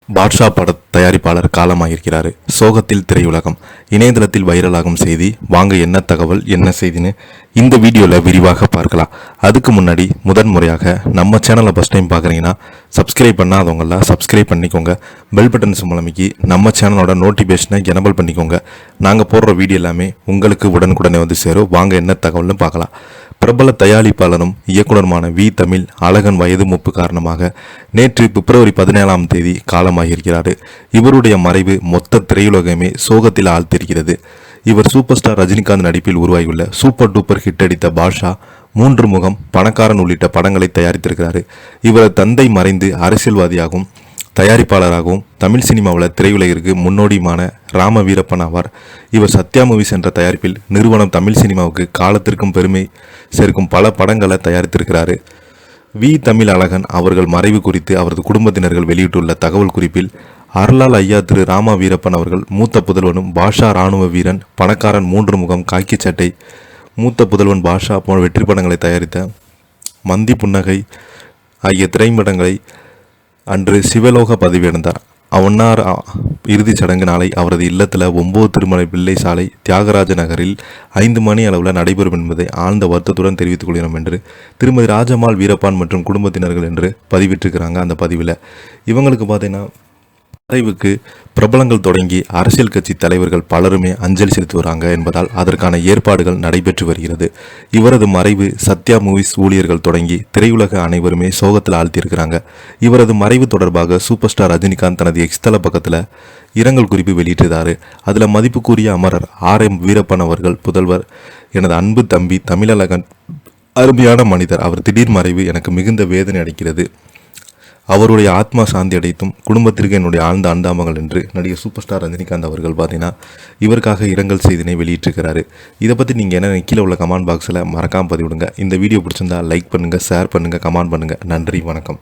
பாட்ஷா பட தயாரிப்பாளர் காலமாகியிருக்கிறாரு. சோகத்தில் திரையுலகம். இணையதளத்தில் வைரலாகும் செய்தி. வாங்க என்ன தகவல் என்ன செய்தின்னு இந்த வீடியோவில் விரிவாக பார்க்கலாம். அதுக்கு முன்னாடி முதன்முறையாக நம்ம சேனலை ஃபஸ்ட் டைம் பார்க்குறீங்கன்னா சப்ஸ்கிரைப் பண்ணாதவங்களாம் சப்ஸ்கிரைப் பண்ணிக்கோங்க. பெல் பட்டன் மூலமிக்கி நம்ம சேனலோட நோட்டிஃபிகேஷனை எனபிள் பண்ணிக்கோங்க. நாங்கள் போடுற வீடியோ எல்லாமே உங்களுக்கு உடனுக்குடனே வந்து சேரும். வாங்க என்ன தகவல்னு பார்க்கலாம். பிரபல தயாரிப்பாளரும் இயக்குனருமான வி. தமிழ் அழகன் வயது மூப்பு காரணமாக நேற்று பிப்ரவரி 17ஆம் தேதி காலமாகியிருக்கிறார். இவருடைய மறைவு மொத்த திரையுலகமே சோகத்தில் ஆழ்த்திருக்கிறது. இவர் சூப்பர் ஸ்டார் ரஜினிகாந்த் நடிப்பில் உருவாகியுள்ள சூப்பர் டூப்பர் ஹிட் அடித்த பாட்ஷா, 3 முகம், பணக்காரன் உள்ளிட்ட படங்களை தயாரித்திருக்கிறார். இவரது தந்தை மறைந்து அரசியல்வாதியாகவும் தயாரிப்பாளராகவும் தமிழ் சினிமாவில் திரையுலகிற்கு முன்னோடியுமான ராம வீரப்பன் ஆவார். இவர் சத்யா மூவிஸ் என்ற தயாரிப்பில் நிறுவனம் தமிழ் சினிமாவுக்கு காலத்திற்கும் பெருமை சேர்க்கும் பல படங்களை தயாரித்திருக்கிறார். வி. தமிழ் அழகன் அவர்கள் மறைவு குறித்து அவரது குடும்பத்தினர்கள் வெளியிட்டுள்ள தகவல் குறிப்பில், அருளால் ஐயா திரு ராம வீரப்பன் அவர்கள் மூத்த புதல்வனும் பாஷா இராணுவ வீரன், பணக்காரன், 3 முகம், காக்கி சட்டை, மூத்த புதல்வன் பாஷா போன்ற வெற்றி படங்களை தயாரித்த மந்தி புன்னகை ஆகிய திரைப்படங்களை அன்று சிவலோக பதவியடைந்தார். அவனார் இறுதிச் சடங்கு நாளை அவரது இல்லத்தில் 9 திருமலை பிள்ளை சாலை தியாகராஜ நகரில் 5 மணி அளவில் நடைபெறும் என்பதை ஆழ்ந்த வருத்தத்துடன் தெரிவித்துக் கொள்கிறோம் என்று திருமதி ராஜம்மாள் வீரப்பான் மற்றும் குடும்பத்தினர்கள் என்று பதிவிட்டிருக்கிறாங்க. அந்த பதிவில் இவங்களுக்கு பார்த்தீங்கன்னா மறைவுக்கு பிரபலங்கள் தொடங்கி அரசியல் கட்சி தலைவர்கள் பலருமே அஞ்சலி செலுத்தி வராங்க என்பதால் அதற்கான ஏற்பாடுகள் நடைபெற்று வருகிறது. இவரது மறைவு சத்யா மூவிஸ் ஊழியர்கள் தொடங்கி திரையுலக அனைவருமே சோகத்தில் ஆழ்த்தியிருக்கிறாங்க. இவரது மறைவு தொடர்பாக சூப்பர் ஸ்டார் ரஜினிகாந்த் தனது எக்ஸ்தல பக்கத்தில் இரங்கல் குறிப்பு வெளியிட்டிருந்தார். அதில் மதிப்புக்குரிய அமரர் R.M. வீரப்பன் அவர்கள் புதல்வர், எனது அன்பு தம்பி தமிழழகன் அருமையான மனிதர். அவர் திடீர் மறைவு எனக்கு மிகுந்த வேதனை அளிக்கிறது. அவருடைய ஆத்மா சாந்தி அடைத்தும் குடும்பத்திற்கு என்னுடைய ஆழ்ந்த அந்தாமங்கள் என்று நடிகர் சூப்பர் ஸ்டார் ரஜினிகாந்த் அவர்கள் பார்த்தீங்கன்னா இவருக்காக இரங்கல் செய்தினை வெளியிட்டிருக்கிறாரு. இதை பற்றி நீங்கள் என்ன கீழே உள்ள கமெண்ட் பாக்ஸில் மறக்காமல் பதிவிடுங்க. இந்த வீடியோ பிடிச்சிருந்தா லைக் பண்ணுங்கள், ஷேர் பண்ணுங்கள், கமெண்ட் பண்ணுங்கள். நன்றி, வணக்கம்.